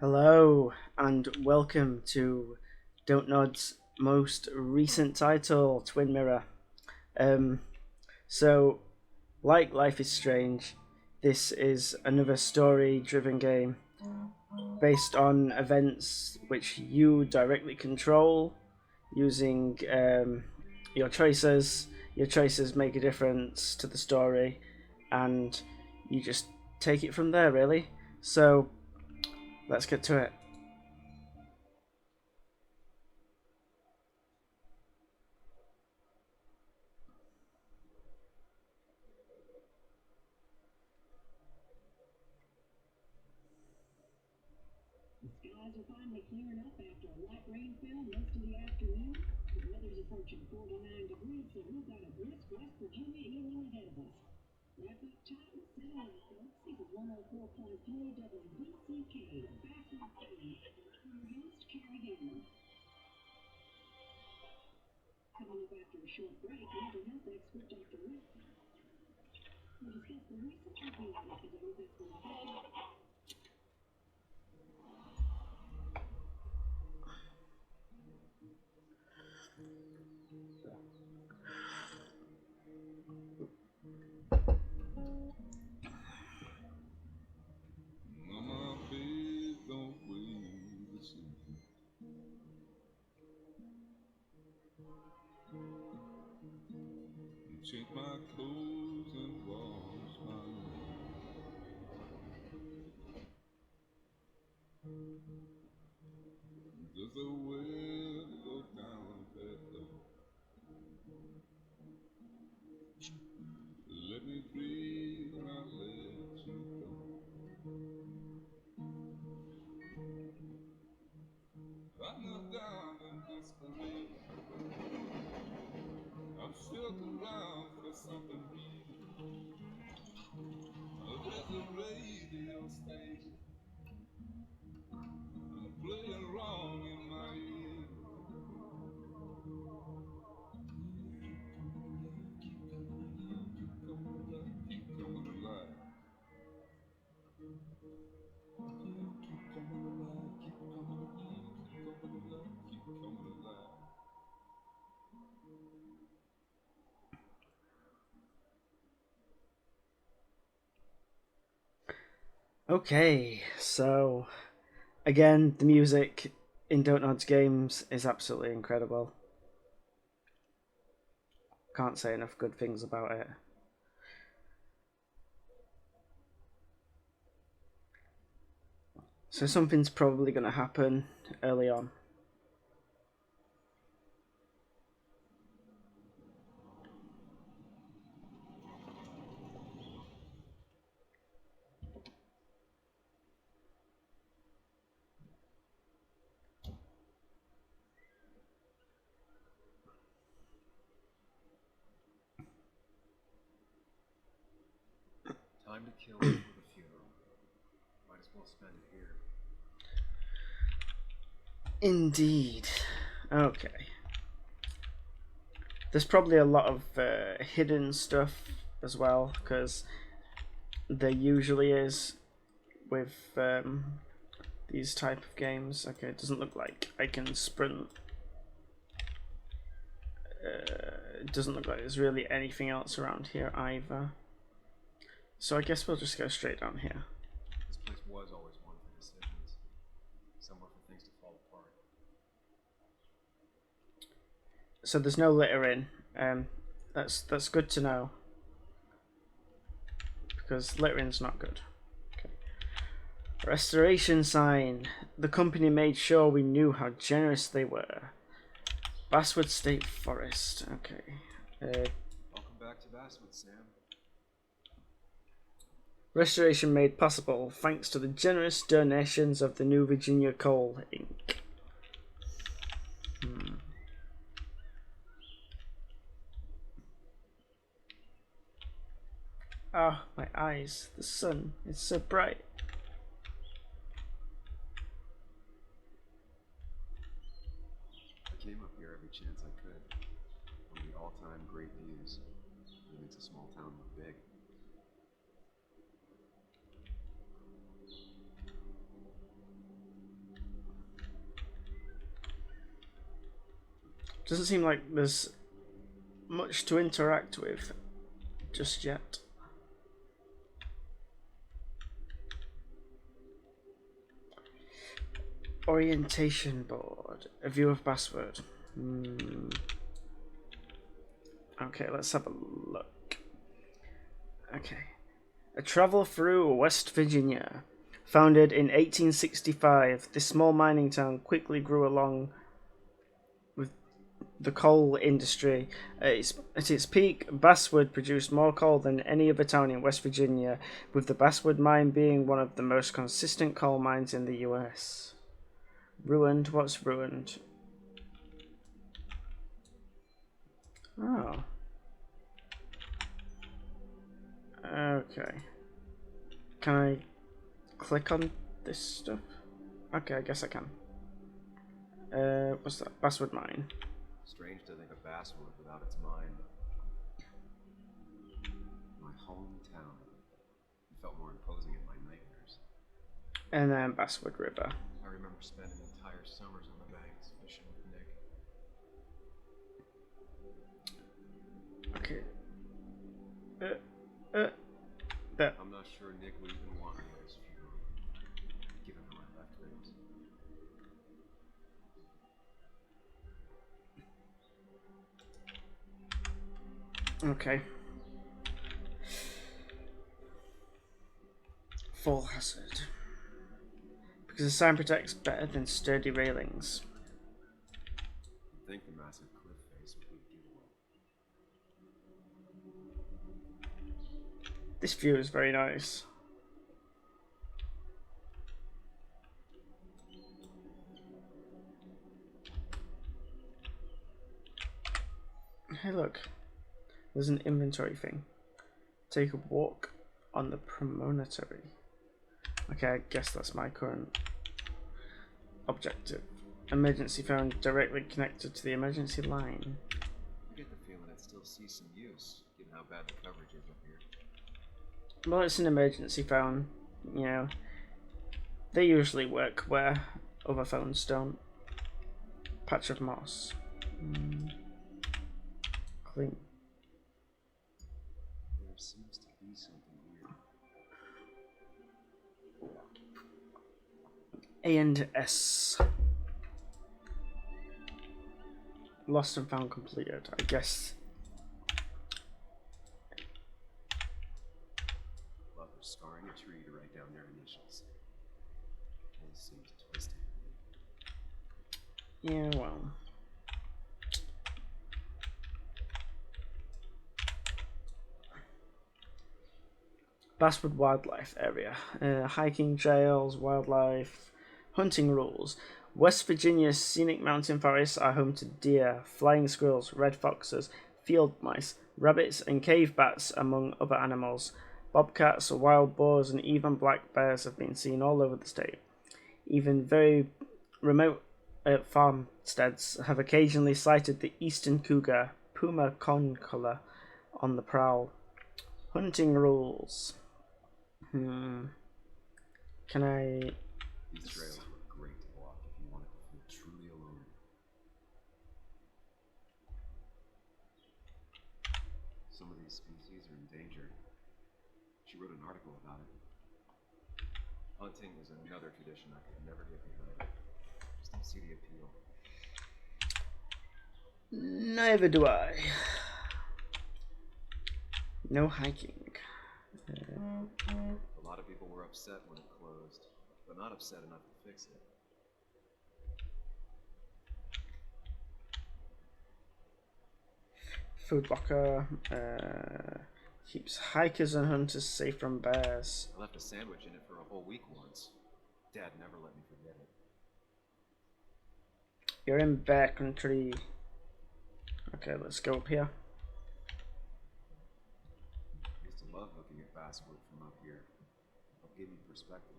Hello and welcome to Dontnod's most recent title, Twin Mirror. Um, so, like Life is Strange, this is another story-driven game based on events which you directly control using your choices. Your choices make a difference to the story, and you just take it from there, really. So, let's get to it. Skies are finally clearing up after a light rainfall most of the afternoon. The weather's approaching 49 degrees, so we've got a brisk West Virginia evening ahead of us. Wrap up tight and settle in, folks. This is 104.3 WBCK, the Backward Game. I'm your host, Carrie Gamer. Coming up after a short break, mental health expert Dr. Rick will discuss the recent reviews of those that's been affected. Mama, please don't wait to see me. Change my clothes and wash my hair. Just a way to go down that road. Let me breathe and I'll let you go. I knelt down in disbelief. I'm still around for something real. There's a radio station playing wrong in my ear. Keep coming alive. Keep coming alive. Keep coming alive. Keep coming alive. Keep coming alive. Okay, so again, the music in Dontnod's games is absolutely incredible. Can't say enough good things about it. So something's probably going to happen early on. Time to kill before the funeral. Might as well spend it here. Indeed. Okay. There's probably a lot of hidden stuff as well, because there usually is with these type of games. Okay, it doesn't look like I can sprint. It doesn't look like there's really anything else around here either. So I guess we'll just go straight down here. This place was always one for decisions. Somewhere for things to fall apart. So there's no littering. That's good to know, because littering's not good. Okay. Restoration sign. The company made sure we knew how generous they were. Basswood State Forest. Okay. Welcome back to Basswood, Sam. Restoration made possible thanks to the generous donations of the New Virginia Coal Inc. Ah, my eyes. The sun. It's so bright. I came up here every chance I could. One of the all-time great views. It makes a small town look big. Doesn't seem like there's much to interact with just yet. Orientation board. A view of password. Okay, let's have a look. Okay. A travel through West Virginia. Founded in 1865, this small mining town quickly grew along with the coal industry. At its peak, Basswood produced more coal than any other town in West Virginia, with the Basswood mine being one of the most consistent coal mines in the US. Ruined? What's ruined? Oh. Okay. Can I click on this stuff? Okay, I guess I can. What's that? Basswood mine. Strange to think of Basswood without its mine. My hometown. It felt more imposing in my nightmares. And then Basswood River. I remember spending entire summers on the banks fishing with Nick. Okay. There. I'm not sure Nick would even want me at his funeral, given how I left things. Okay. Fall hazard. Because the sign protects better than sturdy railings. You'd think the massive cliff face would be a giveaway. This view is very nice. Hey look, there's an inventory thing. Take a walk on the promontory. Okay, I guess that's my current objective. Emergency phone directly connected to the emergency line. I get the feeling it still sees some use, given how bad the coverage is up here. Well, it's an emergency phone, you know. They usually work where other phones don't. Patch of moss. Clean. There seems to be something weird. A and S. Lost and found completed. I guess. Love scarring a tree to write down their initials. It seems twisted. Yeah, well. Basswood Wildlife Area. Hiking trails, wildlife, hunting rules. West Virginia's scenic mountain forests are home to deer, flying squirrels, red foxes, field mice, rabbits, and cave bats, among other animals. Bobcats, wild boars, and even black bears have been seen all over the state. Even very remote farmsteads have occasionally sighted the eastern cougar, Puma concolor, on the prowl. Hunting rules. Can I... These trails were great to walk if you wanted to feel truly alone. Some of these species are endangered. She wrote an article about it. Hunting is another tradition I could never get behind. Just don't see the appeal. Neither do I. No hiking. A lot of people were upset when it closed, but not upset enough to fix it. Food locker. Keeps hikers and hunters safe from bears. I left a sandwich in it for a whole week once. Dad never let me forget it. You're in bear country. Okay, let's go up here. I used to love looking at Basswood from up here. It gave me perspective.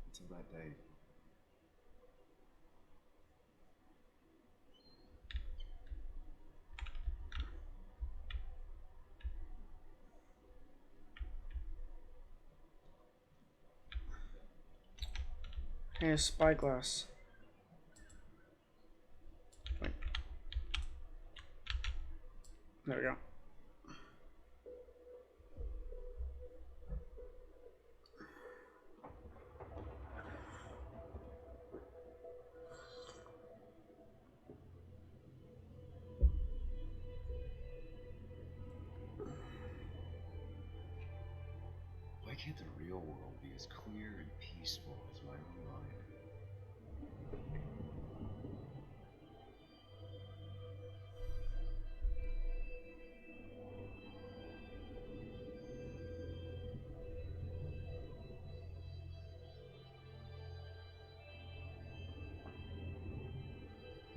Until that day. Here's spyglass. Wait. There we go. Why can't the real world be as clear and peaceful as my own mind?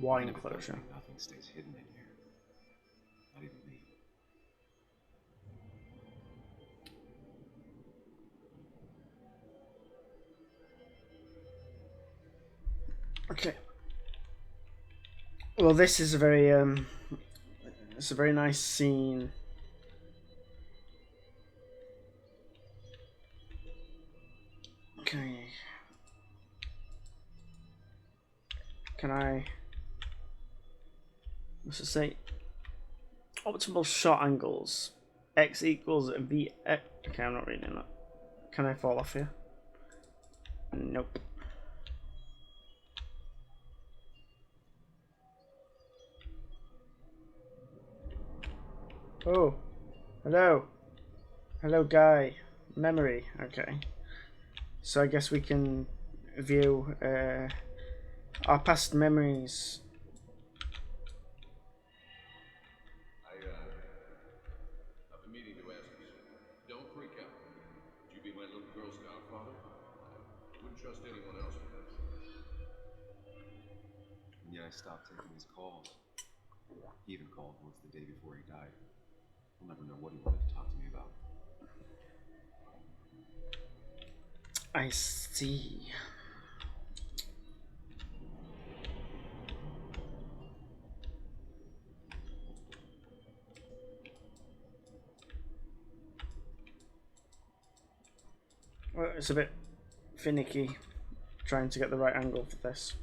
Wine Even if it does enclosure. mean nothing stays hidden in here. Not even me. Okay. Well, this is a very it's a very nice scene. Okay. Can I? What's it say? Optimal shot angles. X equals V. Okay, I'm not reading that. Can I fall off here? Nope. Oh, hello. Hello, guy. Memory. Okay. So I guess we can view our past memories. I've been meaning to ask you something. Don't freak out. Would you be my little Girl Scout father? I wouldn't trust anyone else with this. Yeah, I stopped taking his calls. He even called once the day before he died. I'll never know what he wanted to talk to me about. I see. Well, it's a bit finicky trying to get the right angle for this.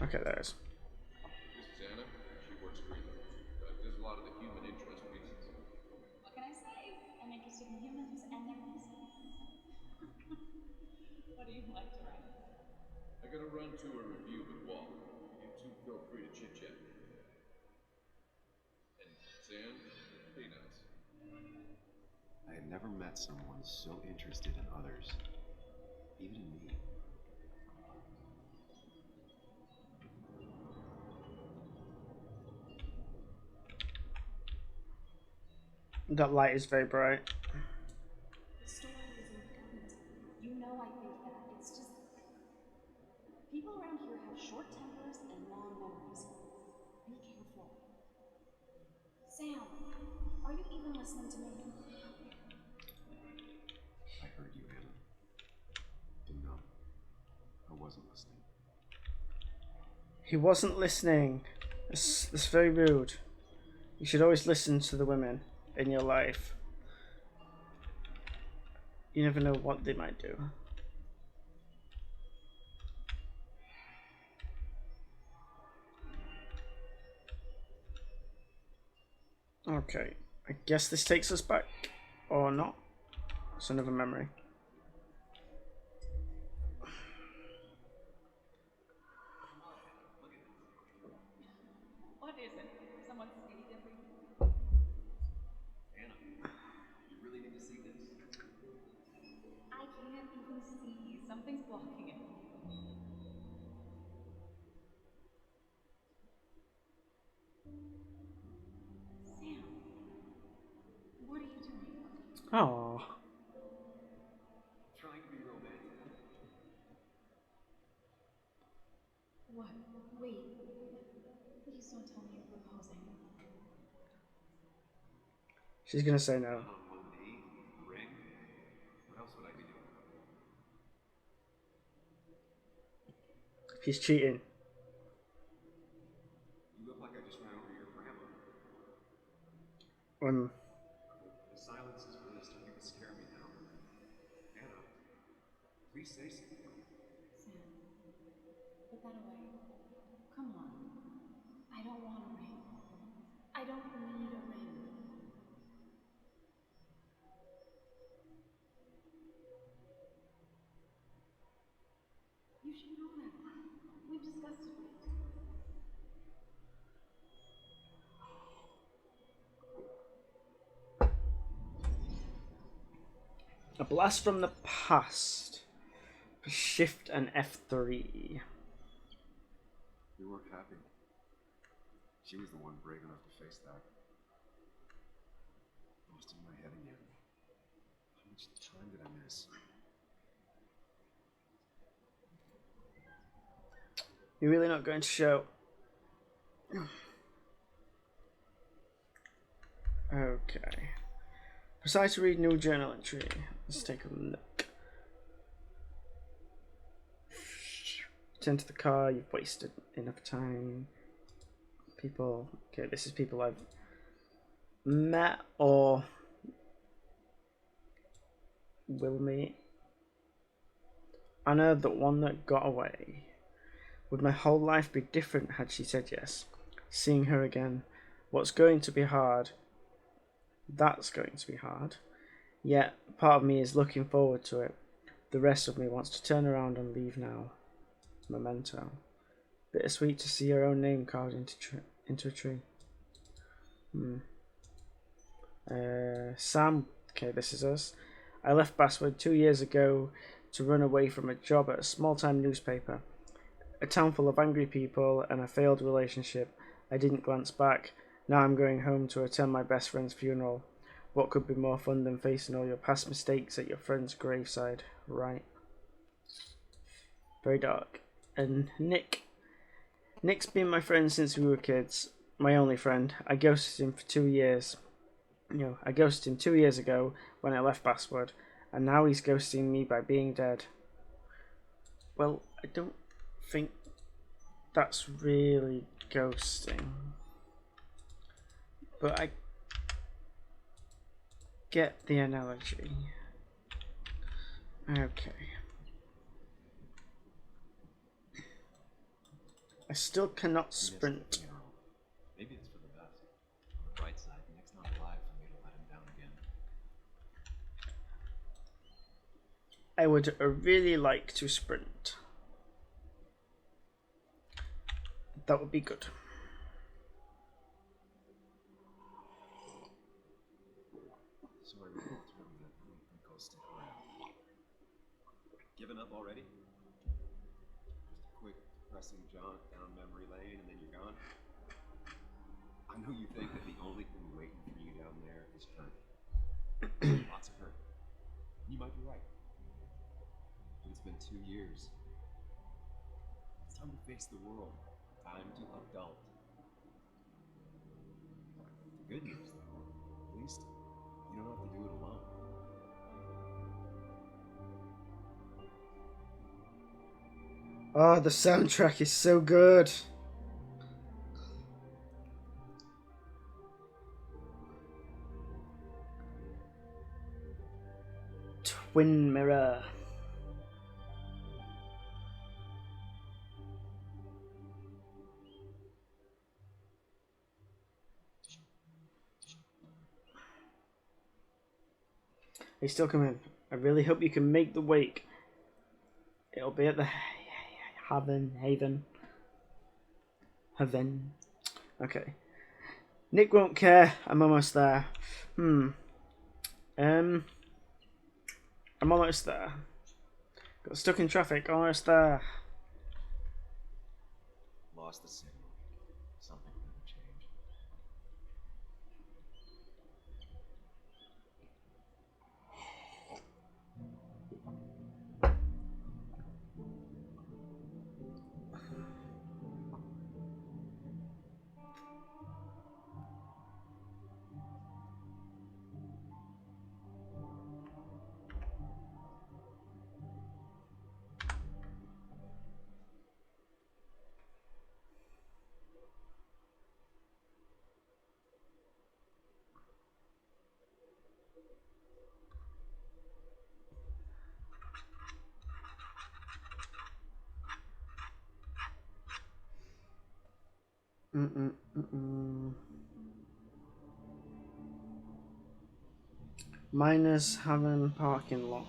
Okay, there it is. This is Anna. She works greenhouse. Does a lot of the human interest pieces. What can I say? I'm interested in humans and their pieces. What do you like to write? I gotta run to a review with Walt. You two feel free to chit-chat. And Sam, be nice. I had never met someone so interested in others, even in me. That light is very bright. The story is important. You know I think that. It's just... People around here have short tempers and long memories. Be careful. Sam, are you even listening to me? I heard you, Anna. But no, I wasn't listening. He wasn't listening. That's very rude. You should always listen to the women in your life. You never know what they might do. Okay, I guess this takes us back, or not. It's another memory. What is it? Someone skinny dipping? Anna, you really need to see this. I can't even see. Something's blocking it. Sam, what are you doing? Oh, Trying to be romantic. What? Wait. Please don't tell me you're proposing. she's gonna say no. One-on-one date, ring. What else would I be doing? He's cheating. You look like I just ran over your grandma. Um, The silence is really starting to scare me now. Anna, please say something. Sam, put that away. Come on. I don't want a ring. I don't need a ring. should know that. We've discussed it. A blast from the past. Shift and F3. We weren't happy. She was the one brave enough to face that. Lost in my head again. How much time did I miss? You're really not going to show. Okay. Precise read new journal entry. Let's take a look. Return to the car. You've wasted enough time. People. Okay, this is people I've met or will meet. Anna, the one that got away. Would my whole life be different had she said yes? Seeing her again. What's going to be hard? That's going to be hard. Yet, part of me is looking forward to it. The rest of me wants to turn around and leave now. Memento. Bittersweet to see your own name carved into a tree. Sam. Okay, this is us. I left Basswood 2 years ago to run away from a job at a small-time newspaper. A town full of angry people and a failed relationship. I didn't glance back. Now I'm going home to attend my best friend's funeral. What could be more fun than facing all your past mistakes at your friend's graveside, right? Very dark. And Nick's been my friend since we were kids. My only friend. I ghosted him for 2 years. I ghosted him 2 years ago when I left Basswood, and now he's ghosting me by being dead. Well, I don't think that's really ghosting. But I get the analogy. Okay. I still cannot sprint. Maybe it's for the best. On the bright side, Nick's not alive for me to let him down again. I would really like to sprint. That would be good. Sorry, we both told him that I don't think I'll stick around. Given up already? Just a quick, depressing jaunt down memory lane and then you're gone? I know you think that the only thing waiting for you down there is hurt. Lots of hurt. You might be right. But it's been 2 years. It's time to face the world. Time to adult. The good news, though, at least you don't have to do it alone. Oh, the soundtrack is so good. Twin Mirror. He's still coming. I really hope you can make the wake. It'll be at the Haven. Okay. Nick won't care. I'm almost there. I'm almost there. Got stuck in traffic. Almost there. Lost the signal. Something never changed. Miners Haven parking lot.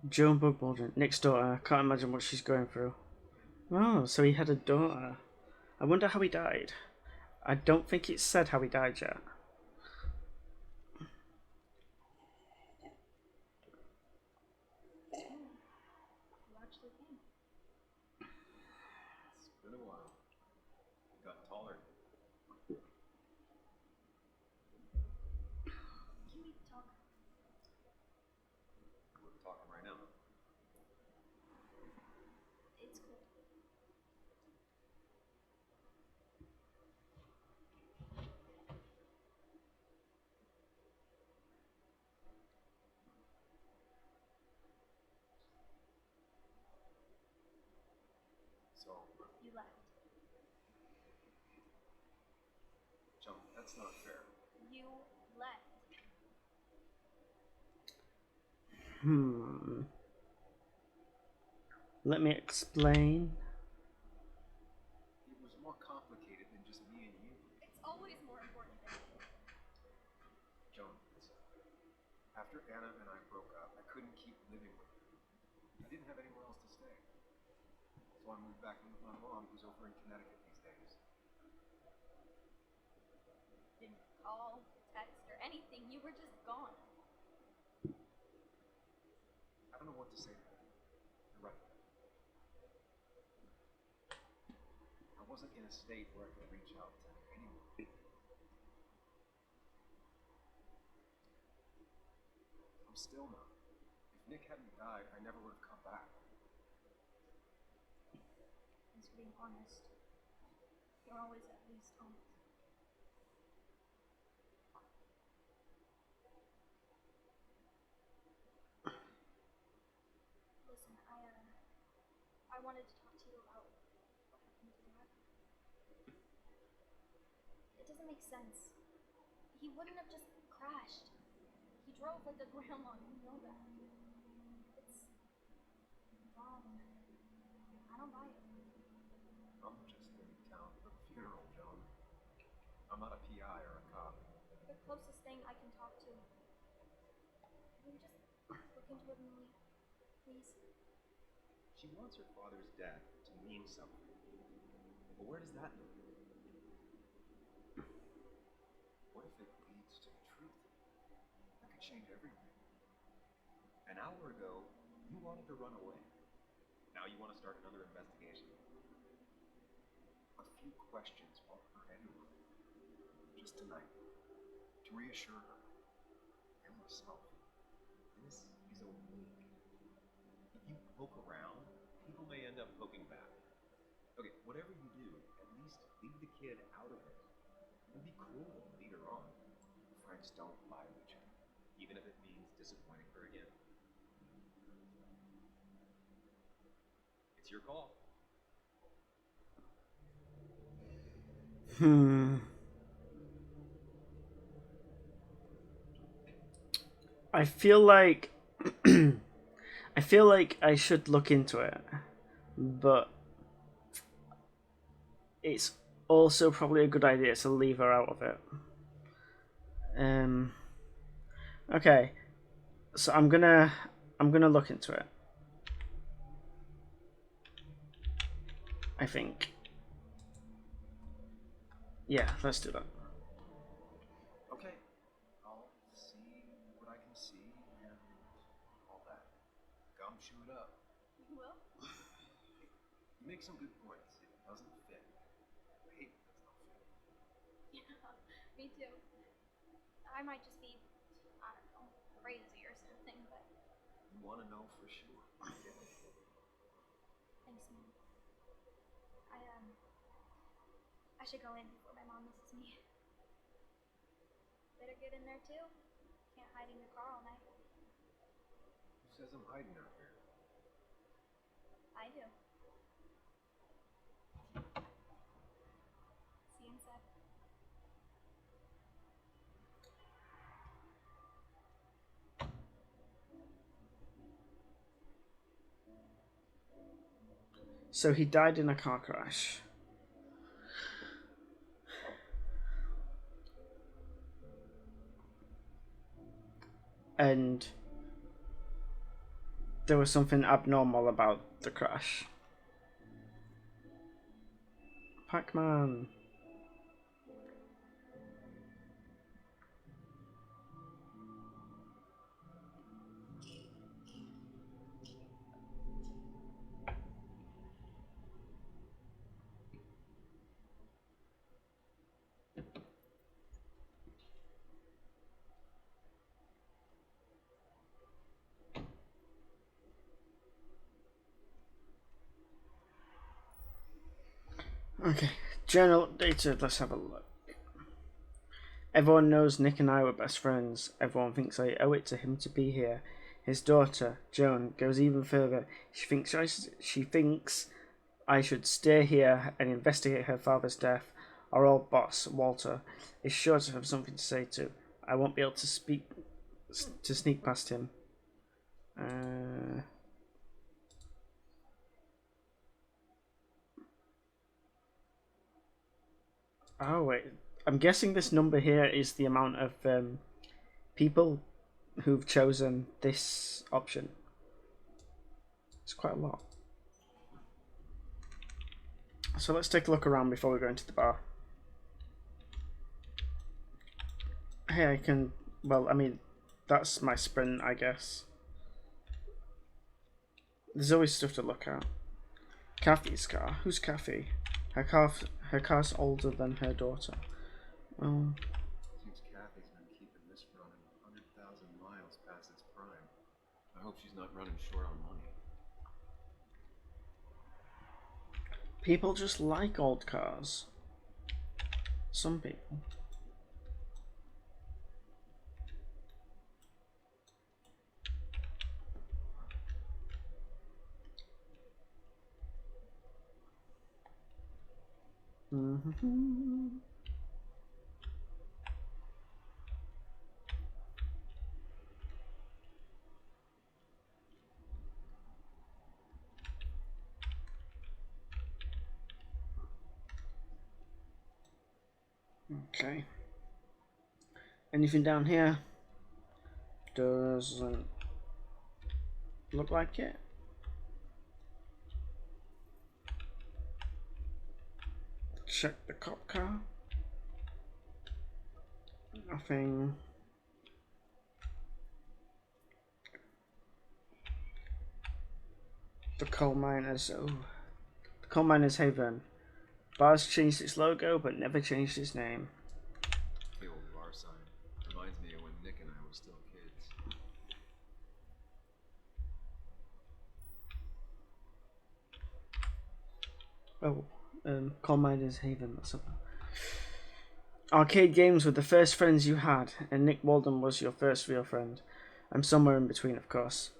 Joan Bug Baldwin, Nick's daughter. I can't imagine what she's going through. Oh, so he had a daughter. I wonder how he died. I don't think it's said how he died yet. You actually came. It's been a while. You got taller. Can we talk? We're talking right now. It's cool. So, You left. John, that's not fair. You left. Let me explain. It was more complicated than just me and you. It's always more important than you. Joan, listen. After Anna and I broke up, I couldn't keep living with her. I didn't have anywhere else to stay. So I moved back in with my mom, who's over in Connecticut these days. Didn't call, text, or anything. You were just gone. I don't know what to say to her. You're right. I wasn't in a state where I could reach out to anyone. I'm still not. If Nick hadn't died, I never would have come back. Thanks for being honest. You're always at least honest. Listen, I wanted to talk to you about what happened to Dad. It doesn't make sense. He wouldn't have just crashed. He drove like a grandma, you know that. It's wrong. I don't buy it. I'm just in town for the funeral, Joan. I'm not a PI or a cop. The closest thing I can talk to. Will you just look into it and leave, please? She wants her father's death to mean something. But where does that mean? What if it leads to the truth? That could change everything. An hour ago, you wanted to run away. Now you want to start another investigation. A few questions won't hurt anyone. Just tonight, to reassure her and myself, this is a wig. If you poke around, people may end up poking back. Okay, whatever you do, at least leave the kid out of it. And be cruel later on. Friends don't lie to each other, even if it means disappointing her again. It's your call. I feel like I feel like I should look into it, but it's also probably a good idea to leave her out of it. Okay, so I'm gonna look into it. I think. Yeah, let's do that. Okay, I'll see what I can see and all that. Gumshoe it up. You will? You make some good points. It doesn't fit. I hate when things don't fit. Yeah, me too. I might just be, I don't know, crazy or something, but You want to know for sure. I get it. thanks, man. I should go in before my mom misses me. Better get in there too. Can't hide in your car all night. Who says I'm hiding out here? I do. See you inside. So he died in a car crash. And there was something abnormal about the crash. Pac-Man. Okay, journal updated. Let's have a look. Everyone knows Nick and I were best friends. Everyone thinks I owe it to him to be here. His daughter, Joan, goes even further. She thinks I should stay here and investigate her father's death. Our old boss, Walter, is sure to have something to say too. I won't be able to sneak past him. Oh wait, I'm guessing this number here is the amount of people who've chosen this option. It's quite a lot. So let's take a look around before we go into the bar. Hey, I can... Well, I mean, that's my sprint, I guess. There's always stuff to look at. Kathy's car. Who's Kathy? Her car's older than her daughter. Well... Seems Kathy's been keeping this running 100,000 miles past its prime. I hope she's not running short on money. People just like old cars. Some people. Okay. Anything down here? Doesn't look like it. Check the cop car. Nothing. The coal miners. Oh, the coal miners' haven. Bar's changed its logo, but never changed its name. The old bar sign reminds me of when Nick and I were still kids. Oh, coal miners' haven. That's something. Arcade games were the first friends you had, and Nick Walden was your first real friend. I'm somewhere in between, of course.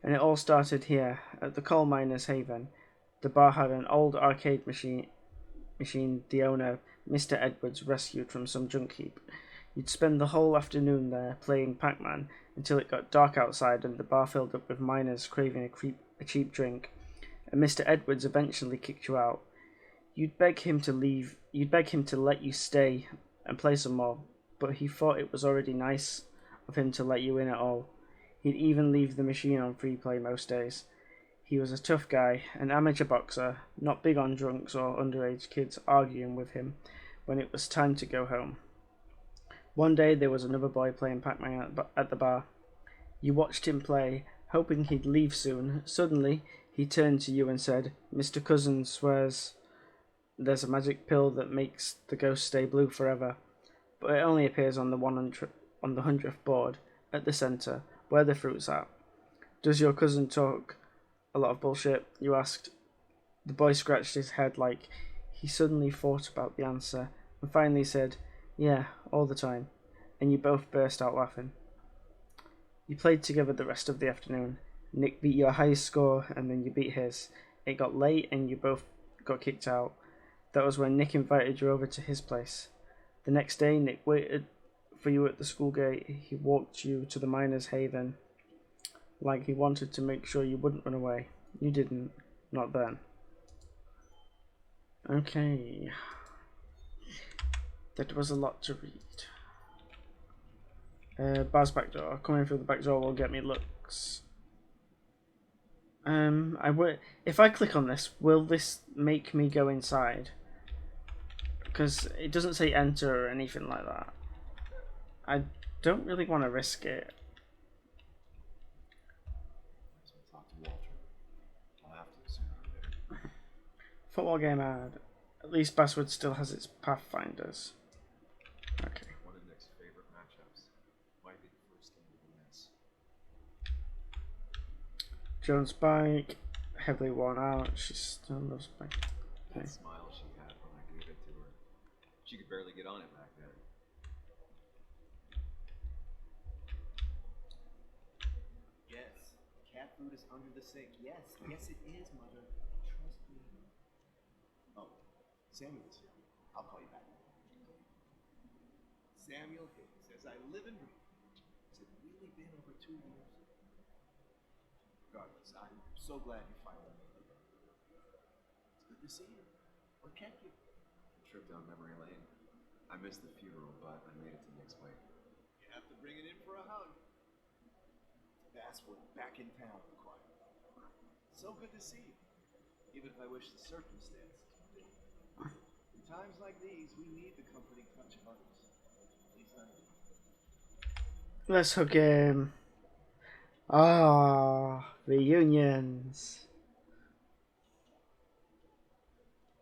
And it all started here, at the coal miners' haven. The bar had an old arcade machine the owner, Mr. Edwards, rescued from some junk heap. You'd spend the whole afternoon there playing Pac-Man until it got dark outside and the bar filled up with miners craving a cheap drink, and Mr. Edwards eventually kicked you out. You'd beg him to let you stay and play some more, but he thought it was already nice of him to let you in at all. He'd even leave the machine on free play most days. He was a tough guy, an amateur boxer, not big on drunks or underage kids arguing with him when it was time to go home. One day there was another boy playing Pac-Man at the bar. You watched him play, hoping he'd leave soon. Suddenly, he turned to you and said, "Mr. Cousin swears there's a magic pill that makes the ghost stay blue forever, but it only appears on the 100th board, at the centre, where the fruit's at. Does your cousin talk a lot of bullshit?" you asked. The boy scratched his head like he suddenly thought about the answer, and finally said, "Yeah, all the time," and you both burst out laughing. You played together the rest of the afternoon. Nick beat your highest score, and then you beat his. It got late, and you both got kicked out. That was when Nick invited you over to his place. The next day, Nick waited for you at the school gate. He walked you to the miners' haven, like he wanted to make sure you wouldn't run away. You didn't. Not then. Okay. That was a lot to read. Bar's back door. Coming through the back door will get me looks. I would. If I click on this, will this make me go inside? Because it doesn't say enter or anything like that. I don't really want to risk it. So I talked to Walter. I'll have to sooner or later. Football game ad. At least Basswood still has its Pathfinders. Okay. One of Nick's favorite matchups. Might be the first game he wins. Joan's bike, heavily worn out. She still loves bike. Okay. That smile she had when I gave it to her. She could barely get on it back then. Yes, cat food is under the sink. Yes, yes it is, Mother. Trust me. Oh, Samuel's here. I'll call you back. Samuel Hicks, as I live and breathe. Has it really been over 2 years? Regardless, I'm so glad you finally made it. It's good to see you. What kept you? A trip down memory lane. I missed the funeral, but I made it to Nick's wake. You have to bring it in for a hug. Basswood back in town, quiet. So good to see you. Even if I wish the circumstances were different. In times like these, we need the comforting touch of others. At least I do. Let's hug him. Ah, reunions.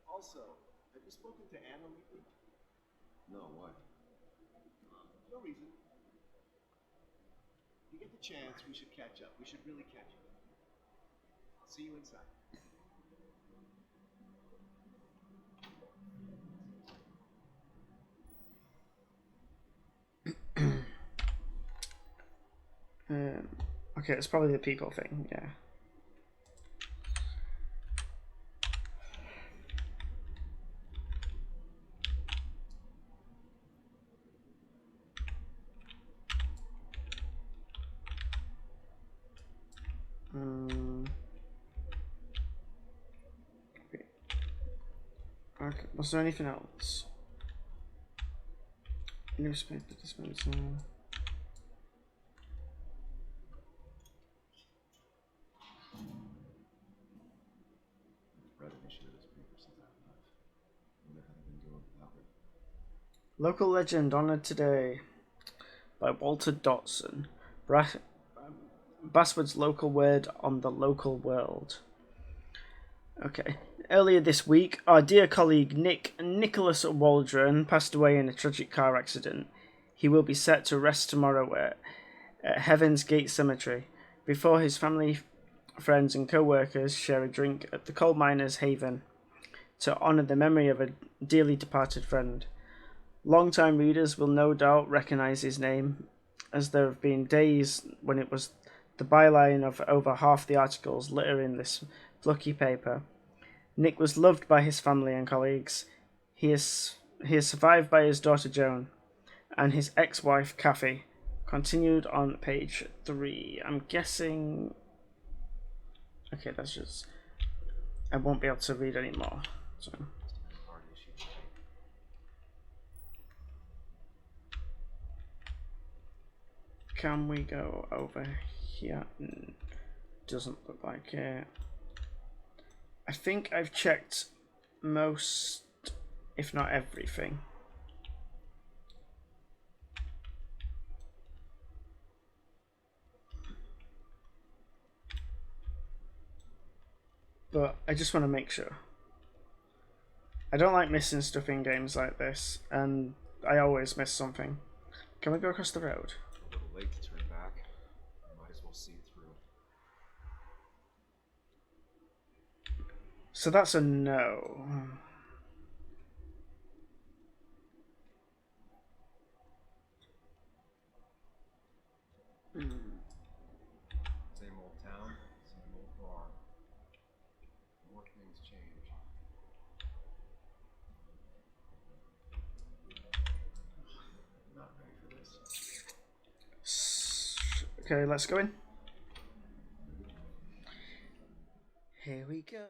Also, have you spoken to Anna lately? No, what? No reason. If you get the chance, we should catch up. We should really catch up. I'll see you inside. Okay, it's probably the people thing, yeah. Okay, was there anything else? Newspaper dispenser. Read an issue of this paper since I left. Wonder how they've been doing without me. Local legend honored today by Walter Dotson. Basswood's local word on the local world. Okay. Earlier this week, our dear colleague Nicholas Waldron passed away in a tragic car accident. He will be set to rest tomorrow at Heaven's Gate Cemetery before his family, friends and co-workers share a drink at the Coal Miners' Haven to honour the memory of a dearly departed friend. Long-time readers will no doubt recognise his name, as there have been days when it was the byline of over half the articles littering this plucky paper. Nick was loved by his family and colleagues. He is survived by his daughter Joan and his ex-wife Kathy. Continued on page 3. I'm guessing... Okay, that's just... I won't be able to read anymore. So... Hard issue today. Can we go over here? Doesn't look like it. I think I've checked most, if not everything. But I just want to make sure. I don't like missing stuff in games like this, and I always miss something. Can we go across the road? A little late to turn back. Might as well see it through. So that's a no. Same old town, same old bar. More things change. Not ready for this. Okay, let's go in. Here we go.